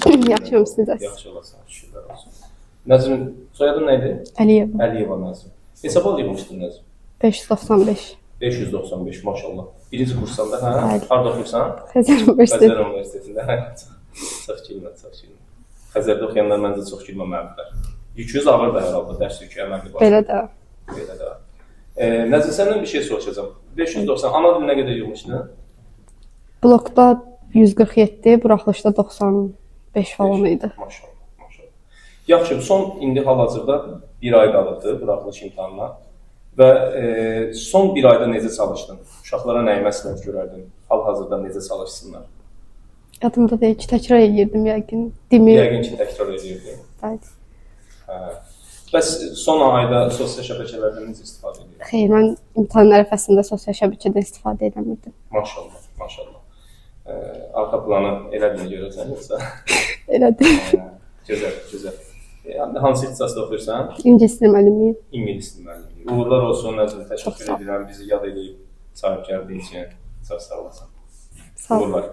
Yaxşıyam sizə. Yaxşı olasan, şükürlər olsun. Nəzrin, soyadın nə idi? Əliyev. Əliyeva Nəzrin. Neçə bal yığmışdın Nəzrin? 595. 595, maşallah. Birinci kursanda, hə? Bəli. Harada oxuyursan? Xəzər Universiteti. Xəzər Universitetində, hə? Çox gülmə, çox gülmə. Xəzərdə oxuyanlar məncə çox gülmə müəllimlər. Yükünüz ağır da hər halda, dərs yükü, əməlli var. Belə də. Belə də. Nəzrin, səndən bir şey soruşacağım. 590, ana dilinə qədər yığmışdın? Blokda 147, buraxılışda 95 falan idi. Maşallah, maşallah. Yaxşı, son indi hal-hazırda bir ay qalıbdır buraxılış imtahanına və son bir ayda necə çalışdın? Uşaqlara nəyi məsləhət görərdin? Hal-hazırda necə çalışsınlar? Yadımda deyil ki, təkrar edirdim yəqin. Dimi. Yəqin ki, təkrar edirdin. Bəli. Bəs son ayda sosial şəbəkələrdən necə istifadə edirdin? Xeyr, mən imtahan ərəfəsində sosial şəbəkədən istifadə edəmirdim. Maşallah, maşallah. Arxa planı elədin görürsən, yoxsa? Elədir. Gözəl, gözəl. Hansı ixtisasda oxuyursan? İngilis dili müəllimiyim. İngilis dili müəllimliyi. Uğurlar olsun, Nəzrin, təşəkkür edirəm bizi yad edib sahibkarlığı üçün. Çox sağ olasın. Sağ ol. Uğurlar.